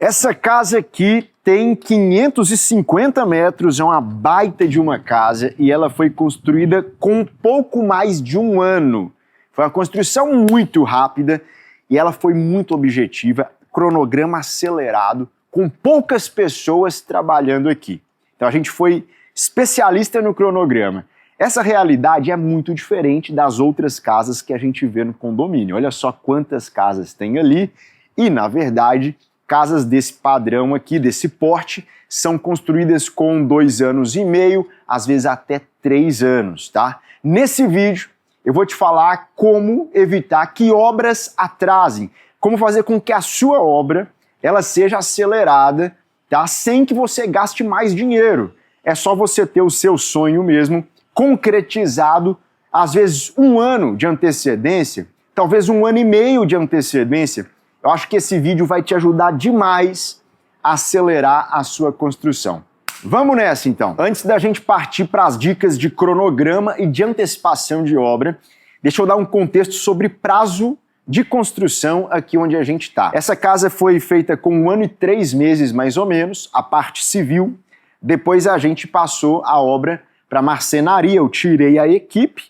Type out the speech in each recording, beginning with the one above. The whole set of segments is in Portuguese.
Essa casa aqui tem 550 metros, é uma baita de uma casa e ela foi construída com pouco mais de um ano. Foi uma construção muito rápida e ela foi muito objetiva, cronograma acelerado, com poucas pessoas trabalhando aqui. Então a gente foi especialista no cronograma. Essa realidade é muito diferente das outras casas que a gente vê no condomínio. Olha só quantas casas tem ali e, na verdade, casas desse padrão aqui, desse porte, são construídas com 2 anos e meio, às vezes até 3 anos, tá? Nesse vídeo eu vou te falar como evitar que obras atrasem, como fazer com que a sua obra ela seja acelerada, tá? Sem que você gaste mais dinheiro. É só você ter o seu sonho mesmo concretizado, às vezes 1 ano de antecedência, talvez 1 ano e meio de antecedência. Eu acho que esse vídeo vai te ajudar demais a acelerar a sua construção. Vamos nessa então. Antes da gente partir para as dicas de cronograma e de antecipação de obra, deixa eu dar um contexto sobre prazo de construção aqui onde a gente está. Essa casa foi feita com 1 ano e 3 meses mais ou menos, a parte civil. Depois a gente passou a obra para marcenaria, eu tirei a equipe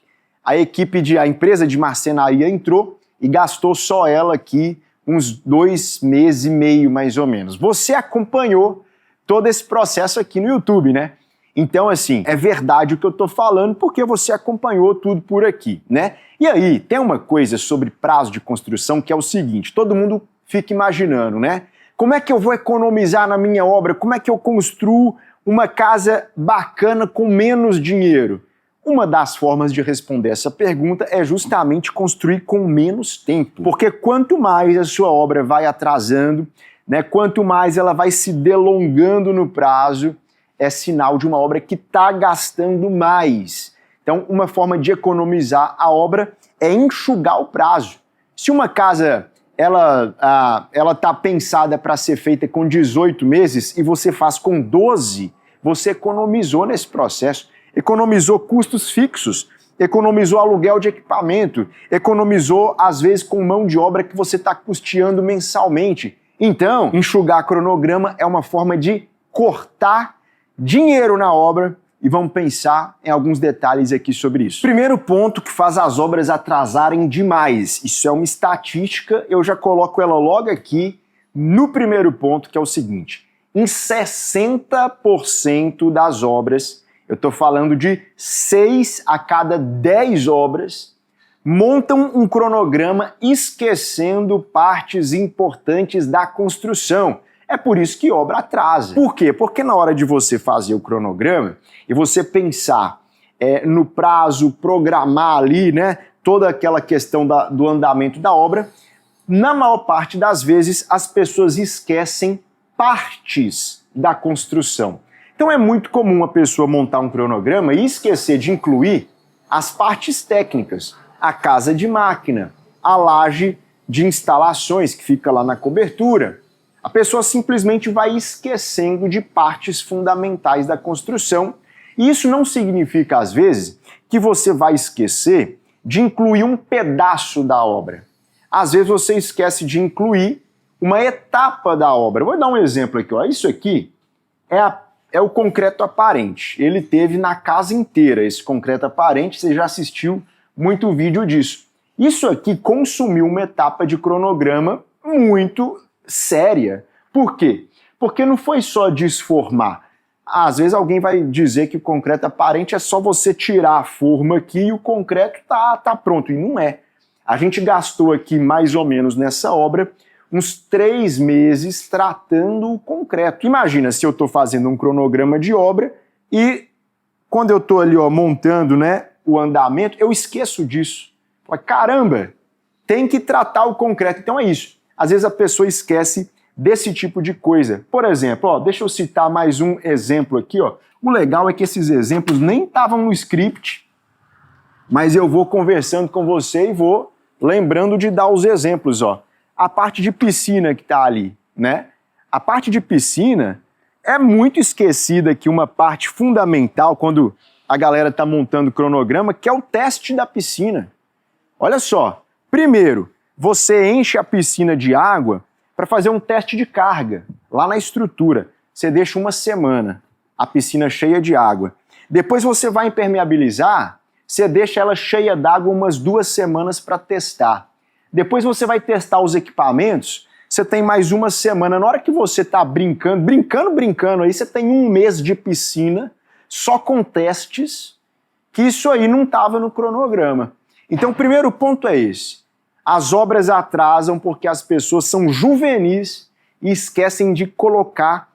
a empresa de marcenaria entrou e gastou só ela aqui uns 2 meses e meio mais ou menos. Você acompanhou todo esse processo aqui no YouTube, né? Então, assim, é verdade o que eu tô falando porque você acompanhou tudo por aqui, né? E aí, tem uma coisa sobre prazo de construção que é o seguinte, todo mundo fica imaginando, né? Como é que eu vou economizar na minha obra? Como é que eu construo uma casa bacana com menos dinheiro? Uma das formas de responder essa pergunta é justamente construir com menos tempo. Porque quanto mais a sua obra vai atrasando, né, quanto mais ela vai se delongando no prazo, é sinal de uma obra que está gastando mais. Então, uma forma de economizar a obra é enxugar o prazo. Se uma casa ela está pensada para ser feita com 18 meses e você faz com 12, você economizou nesse processo, economizou custos fixos, economizou aluguel de equipamento, economizou, às vezes, com mão de obra que você está custeando mensalmente. Então, enxugar cronograma é uma forma de cortar dinheiro na obra e vamos pensar em alguns detalhes aqui sobre isso. Primeiro ponto que faz as obras atrasarem demais, isso é uma estatística, eu já coloco ela logo aqui no primeiro ponto, que é o seguinte: em 60% das obras, eu estou falando de 6 a cada 10 obras, montam um cronograma esquecendo partes importantes da construção. É por isso que obra atrasa. Por quê? Porque na hora de você fazer o cronograma e você pensar no prazo, programar ali, né, toda aquela questão do andamento da obra, na maior parte das vezes as pessoas esquecem partes da construção. Então é muito comum a pessoa montar um cronograma e esquecer de incluir as partes técnicas, a casa de máquina, a laje de instalações que fica lá na cobertura. A pessoa simplesmente vai esquecendo de partes fundamentais da construção e isso não significa, às vezes, que você vai esquecer de incluir um pedaço da obra. Às vezes você esquece de incluir uma etapa da obra. Vou dar um exemplo aqui, ó. Isso aqui é o concreto aparente. Ele teve na casa inteira esse concreto aparente, você já assistiu muito vídeo disso. Isso aqui consumiu uma etapa de cronograma muito séria. Por quê? Porque não foi só desformar. Às vezes alguém vai dizer que o concreto aparente é só você tirar a forma aqui e o concreto tá pronto, e não é. A gente gastou aqui mais ou menos nessa obra uns 3 meses tratando o concreto. Imagina se eu estou fazendo um cronograma de obra e quando eu estou ali, ó, montando, né, o andamento, eu esqueço disso. Caramba, tem que tratar o concreto. Então é isso. Às vezes a pessoa esquece desse tipo de coisa. Por exemplo, ó, deixa eu citar mais um exemplo aqui. Ó. O legal é que esses exemplos nem estavam no script, mas eu vou conversando com você e vou lembrando de dar os exemplos. Ó. A parte de piscina que está ali, né? A parte de piscina é muito esquecida aqui, uma parte fundamental quando a galera está montando o cronograma, que é o teste da piscina. Olha só, primeiro, você enche a piscina de água para fazer um teste de carga lá na estrutura. Você deixa uma semana a piscina cheia de água. Depois você vai impermeabilizar, você deixa ela cheia d'água umas 2 semanas para testar. Depois você vai testar os equipamentos, você tem mais uma semana. Na hora que você está brincando, aí você tem 1 mês de piscina só com testes, que isso aí não estava no cronograma. Então o primeiro ponto é esse. As obras atrasam porque as pessoas são juvenis e esquecem de colocar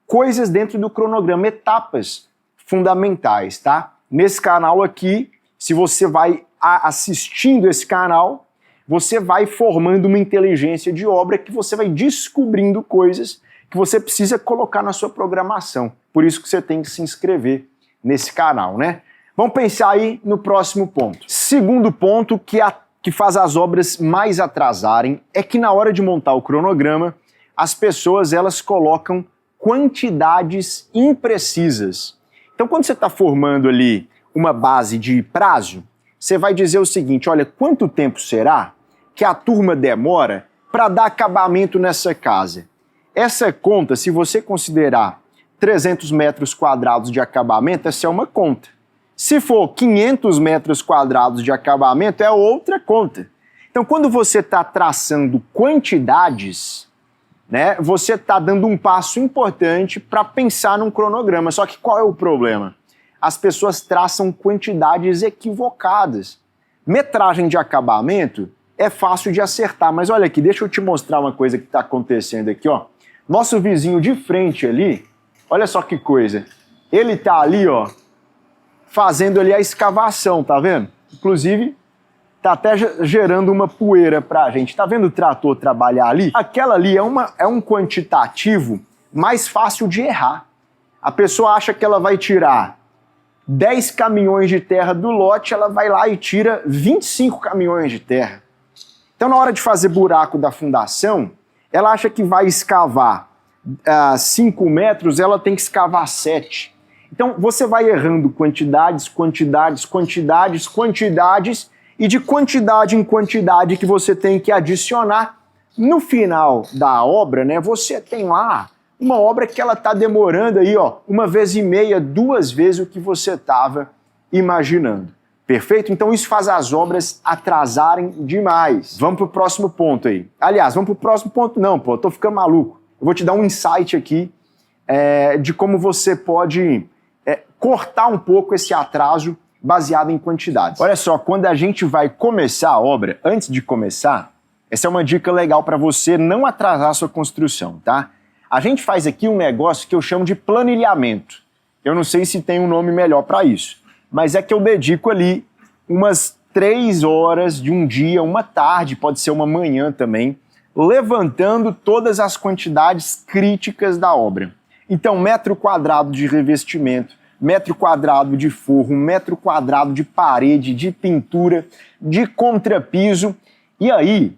coisas dentro do cronograma, etapas fundamentais, tá? Nesse canal aqui, se você vai assistindo esse canal, você vai formando uma inteligência de obra que você vai descobrindo coisas que você precisa colocar na sua programação. Por isso que você tem que se inscrever nesse canal, né? Vamos pensar aí no próximo ponto. Segundo ponto que faz as obras mais atrasarem é que na hora de montar o cronograma, as pessoas elas colocam quantidades imprecisas. Então quando você está formando ali uma base de prazo, você vai dizer o seguinte, olha, quanto tempo será que a turma demora para dar acabamento nessa casa? Essa conta, se você considerar 300 metros quadrados de acabamento, essa é uma conta. Se for 500 metros quadrados de acabamento, é outra conta. Então, quando você está traçando quantidades, né, você está dando um passo importante para pensar num cronograma. Só que qual é o problema? As pessoas traçam quantidades equivocadas. Metragem de acabamento é fácil de acertar, mas olha aqui, deixa eu te mostrar uma coisa que está acontecendo aqui, ó. Nosso vizinho de frente ali, olha só que coisa. Ele está ali, ó, fazendo ali a escavação, tá vendo? Inclusive, tá até gerando uma poeira pra gente. Tá vendo o trator trabalhar ali? Aquela ali é um quantitativo mais fácil de errar. A pessoa acha que ela vai tirar 10 caminhões de terra do lote, ela vai lá e tira 25 caminhões de terra. Então, na hora de fazer buraco da fundação, ela acha que vai escavar 5 metros, ela tem que escavar 7. Então, você vai errando quantidades, e de quantidade em quantidade que você tem que adicionar. No final da obra, né, você tem lá uma obra que ela está demorando aí, ó, 1,5 vezes, 2 vezes o que você estava imaginando. Perfeito? Então isso faz as obras atrasarem demais. Vamos para o próximo ponto aí. Aliás, vamos para o próximo ponto não, pô, eu tô ficando maluco. Eu vou te dar um insight aqui de como você pode cortar um pouco esse atraso baseado em quantidades. Olha só, quando a gente vai começar a obra, antes de começar, essa é uma dica legal para você não atrasar a sua construção, tá? A gente faz aqui um negócio que eu chamo de planilhamento. Eu não sei se tem um nome melhor para isso, mas é que eu dedico ali umas 3 horas de um dia, uma tarde, pode ser uma manhã também, levantando todas as quantidades críticas da obra. Então, metro quadrado de revestimento, metro quadrado de forro, metro quadrado de parede, de pintura, de contrapiso. E aí,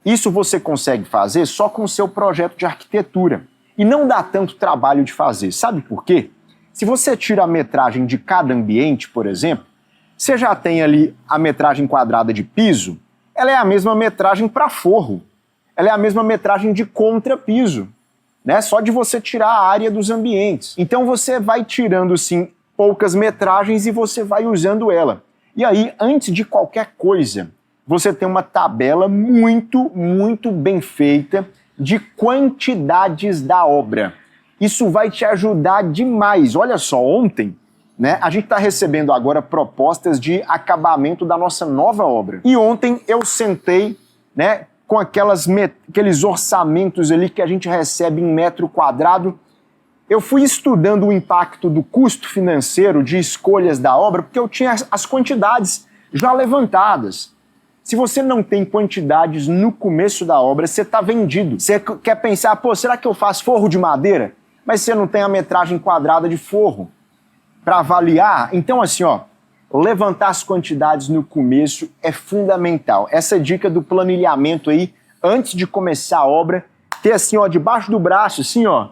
isso você consegue fazer só com o seu projeto de arquitetura. E não dá tanto trabalho de fazer. Sabe por quê? Se você tira a metragem de cada ambiente, por exemplo, você já tem ali a metragem quadrada de piso, ela é a mesma metragem para forro. Ela é a mesma metragem de contrapiso, né? Só de você tirar a área dos ambientes. Então você vai tirando, sim, poucas metragens e você vai usando ela. E aí, antes de qualquer coisa, você tem uma tabela muito bem feita de quantidades da obra. Isso vai te ajudar demais. Olha só, ontem, né, a gente está recebendo agora propostas de acabamento da nossa nova obra. E ontem eu sentei, né, com aqueles orçamentos ali que a gente recebe em metro quadrado. Eu fui estudando o impacto do custo financeiro de escolhas da obra, porque eu tinha as quantidades já levantadas. Se você não tem quantidades no começo da obra, você está vendido. Você quer pensar, pô, será que eu faço forro de madeira? Mas você não tem a metragem quadrada de forro para avaliar. Então, assim, ó, levantar as quantidades no começo é fundamental. Essa dica do planilhamento aí, antes de começar a obra, ter assim, ó, debaixo do braço, assim, ó,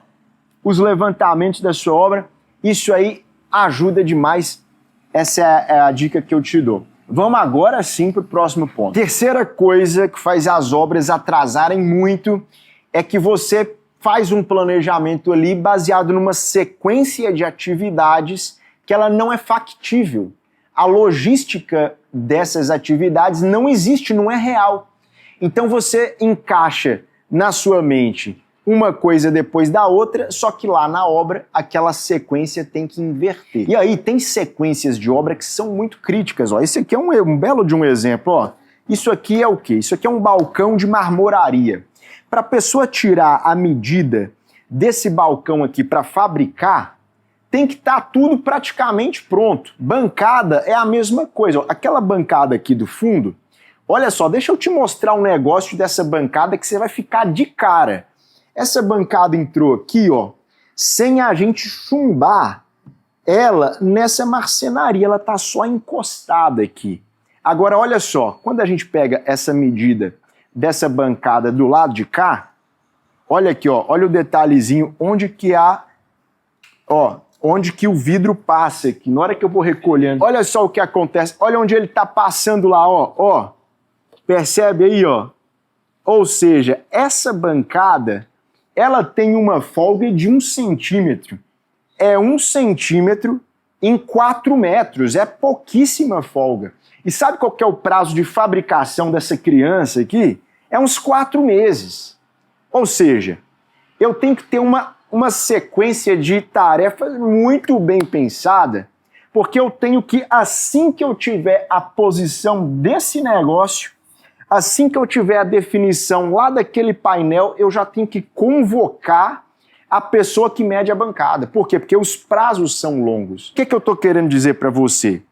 os levantamentos da sua obra, isso aí ajuda demais. Essa é a dica que eu te dou. Vamos agora sim para o próximo ponto. Terceira coisa que faz as obras atrasarem muito é que você faz um planejamento ali baseado numa sequência de atividades que ela não é factível. A logística dessas atividades não existe, não é real. Então você encaixa na sua mente uma coisa depois da outra, só que lá na obra aquela sequência tem que inverter. E aí tem sequências de obra que são muito críticas. Ó. Esse aqui é um belo de um exemplo. Ó. Isso aqui é o quê? Isso aqui é um balcão de marmoraria. Para a pessoa tirar a medida desse balcão aqui para fabricar, tem que estar tudo praticamente pronto. Bancada é a mesma coisa. Ó. Aquela bancada aqui do fundo, olha só, deixa eu te mostrar um negócio dessa bancada que você vai ficar de cara. Essa bancada entrou aqui, ó, sem a gente chumbar ela nessa marcenaria, ela tá só encostada aqui. Agora, olha só, quando a gente pega essa medida dessa bancada do lado de cá, olha aqui, ó, olha o detalhezinho, onde que onde que o vidro passa aqui, na hora que eu vou recolhendo. Olha só o que acontece, olha onde ele tá passando lá, ó, percebe aí, ó? Ou seja, essa bancada, ela tem uma folga de 1 centímetro. É 1 centímetro em 4 metros, é pouquíssima folga. E sabe qual que é o prazo de fabricação dessa criança aqui? É uns 4 meses. Ou seja, eu tenho que ter uma sequência de tarefas muito bem pensada, porque eu tenho que, assim que eu tiver a posição desse negócio, assim que eu tiver a definição lá daquele painel, eu já tenho que convocar a pessoa que mede a bancada. Por quê? Porque os prazos são longos. O que eu estou querendo dizer para você?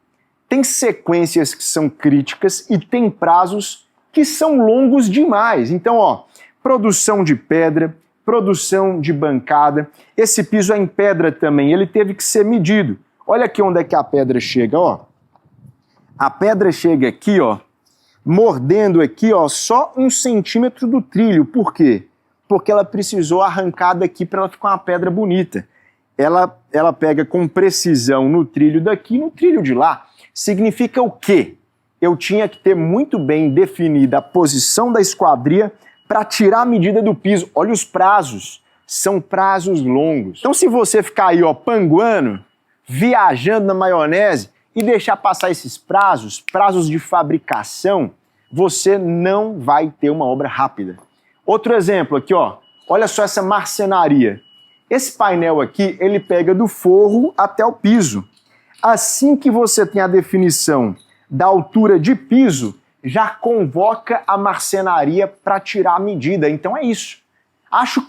Tem sequências que são críticas e tem prazos que são longos demais. Então, ó, produção de pedra, produção de bancada. Esse piso é em pedra também, ele teve que ser medido. Olha aqui onde é que a pedra chega, ó. A pedra chega aqui, ó, mordendo aqui, ó, só 1 centímetro do trilho. Por quê? Porque ela precisou arrancar daqui para ela ficar uma pedra bonita. Ela pega com precisão no trilho daqui e no trilho de lá. Significa o quê? Eu tinha que ter muito bem definida a posição da esquadria para tirar a medida do piso. Olha os prazos, são prazos longos. Então se você ficar aí, ó, panguando, viajando na maionese, e deixar passar esses prazos de fabricação, você não vai ter uma obra rápida. Outro exemplo aqui, ó, olha só essa marcenaria. Esse painel aqui, ele pega do forro até o piso. Assim que você tem a definição da altura de piso, já convoca a marcenaria para tirar a medida. Então é isso.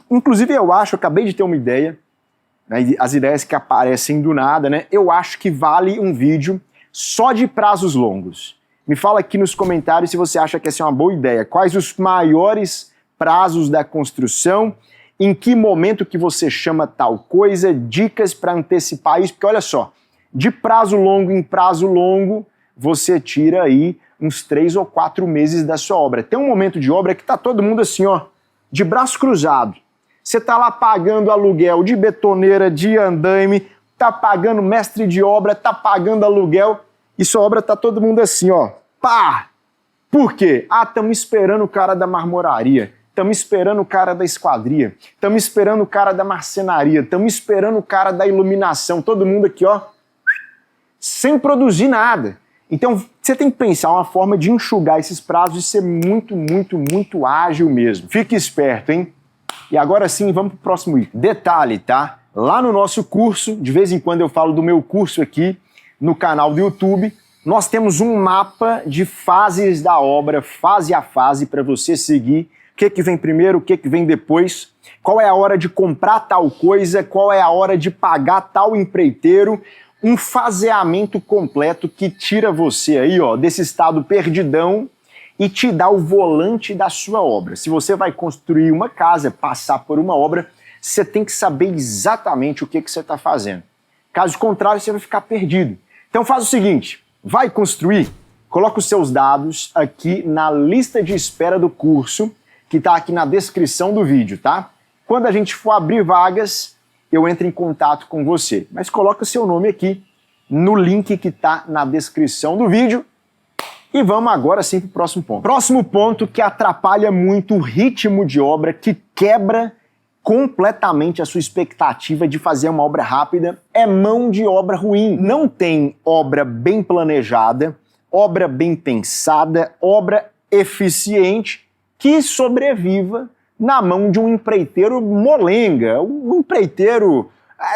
Inclusive eu acabei de ter uma ideia, as ideias que aparecem do nada, né? Eu acho que vale um vídeo só de prazos longos. Me fala aqui nos comentários se você acha que essa é uma boa ideia. Quais os maiores prazos da construção, em que momento que você chama tal coisa, dicas para antecipar isso, porque olha só, de prazo longo em prazo longo, você tira aí uns 3 ou 4 meses da sua obra. Tem um momento de obra que tá todo mundo assim, ó, de braço cruzado. Você tá lá pagando aluguel de betoneira, de andaime, tá pagando mestre de obra, tá pagando aluguel, e sua obra tá todo mundo assim, ó, pá! Por quê? Ah, estamos esperando o cara da marmoraria, estamos esperando o cara da esquadria, estamos esperando o cara da marcenaria, estamos esperando o cara da iluminação, todo mundo aqui, ó, sem produzir nada. Então, você tem que pensar uma forma de enxugar esses prazos e ser muito, muito, muito ágil mesmo. Fique esperto, hein? E agora sim, vamos para o próximo item. Detalhe, tá? Lá no nosso curso, de vez em quando eu falo do meu curso aqui no canal do YouTube, nós temos um mapa de fases da obra, fase a fase, para você seguir. O que vem primeiro, o que vem depois, qual é a hora de comprar tal coisa, qual é a hora de pagar tal empreiteiro, um faseamento completo que tira você aí, ó, desse estado perdidão e te dá o volante da sua obra. Se você vai construir uma casa, passar por uma obra, você tem que saber exatamente o que você está fazendo. Caso contrário, você vai ficar perdido. Então faz o seguinte, vai construir, coloca os seus dados aqui na lista de espera do curso, que está aqui na descrição do vídeo, tá? Quando a gente for abrir vagas, eu entro em contato com você. Mas coloca o seu nome aqui no link que está na descrição do vídeo E vamos agora sim para o próximo ponto. Próximo ponto que atrapalha muito o ritmo de obra, que quebra completamente a sua expectativa de fazer uma obra rápida, é mão de obra ruim. Não tem obra bem planejada, obra bem pensada, obra eficiente que sobreviva na mão de um empreiteiro molenga, um empreiteiro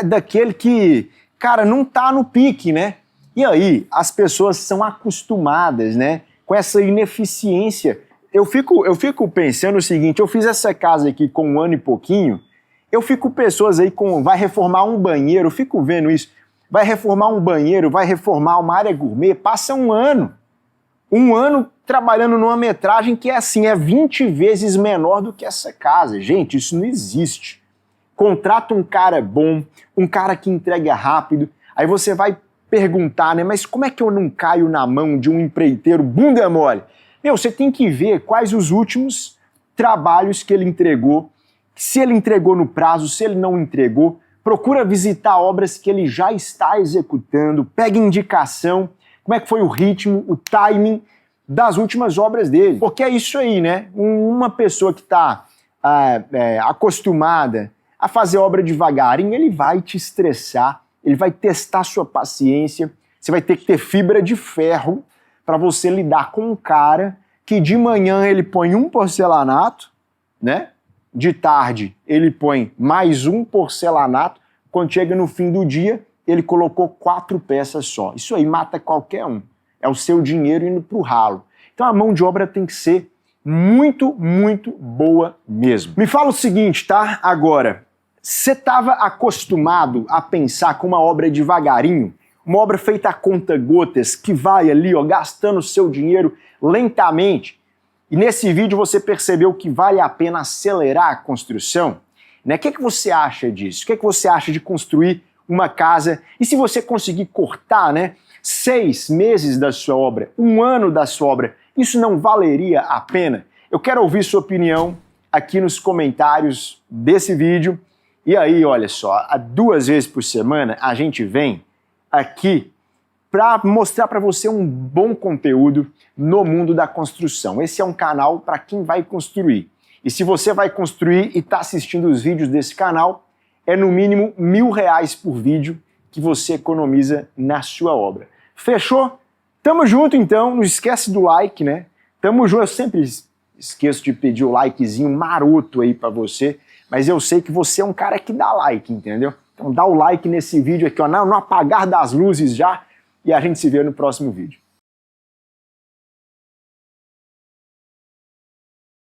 daquele que, cara, não tá no pique, né? E aí, as pessoas são acostumadas, né, com essa ineficiência. Eu fico pensando o seguinte, eu fiz essa casa aqui com 1 ano e pouquinho, eu fico pessoas aí vai reformar um banheiro, eu fico vendo isso, vai reformar um banheiro, vai reformar uma área gourmet, passa 1 ano. 1 ano trabalhando numa metragem que é assim, é 20 vezes menor do que essa casa. Gente, isso não existe. Contrata um cara bom, um cara que entrega rápido, aí você vai perguntar, né, mas como é que eu não caio na mão de um empreiteiro bunda mole? Meu, você tem que ver quais os últimos trabalhos que ele entregou, se ele entregou no prazo, se ele não entregou, procura visitar obras que ele já está executando, pega indicação, como é que foi o ritmo, o timing das últimas obras dele. Porque é isso aí, né? Uma pessoa que está acostumada a fazer obra devagarinho, ele vai te estressar, ele vai testar sua paciência, você vai ter que ter fibra de ferro para você lidar com um cara que de manhã ele põe um porcelanato, né? De tarde ele põe mais um porcelanato, quando chega no fim do dia ele colocou 4 peças só. Isso aí mata qualquer um. É o seu dinheiro indo pro ralo. Então a mão de obra tem que ser muito, muito boa mesmo. Me fala o seguinte, tá? Agora, você estava acostumado a pensar com uma obra devagarinho, uma obra feita a conta-gotas, que vai ali, ó, gastando o seu dinheiro lentamente, e nesse vídeo você percebeu que vale a pena acelerar a construção? Né? O que você acha disso? O que você acha de construir uma casa? E se você conseguir cortar, né, 6 meses da sua obra, 1 ano da sua obra, isso não valeria a pena? Eu quero ouvir sua opinião aqui nos comentários desse vídeo. E aí, olha só, 2 vezes por semana a gente vem aqui para mostrar para você um bom conteúdo no mundo da construção. Esse é um canal para quem vai construir. E se você vai construir e está assistindo os vídeos desse canal, é no mínimo R$1.000 por vídeo que você economiza na sua obra. Fechou? Tamo junto então, não esquece do like, né? Tamo junto, eu sempre esqueço de pedir o likezinho maroto aí para você, mas eu sei que você é um cara que dá like, entendeu? Então dá o like nesse vídeo aqui, ó, no apagar das luzes já, e a gente se vê no próximo vídeo.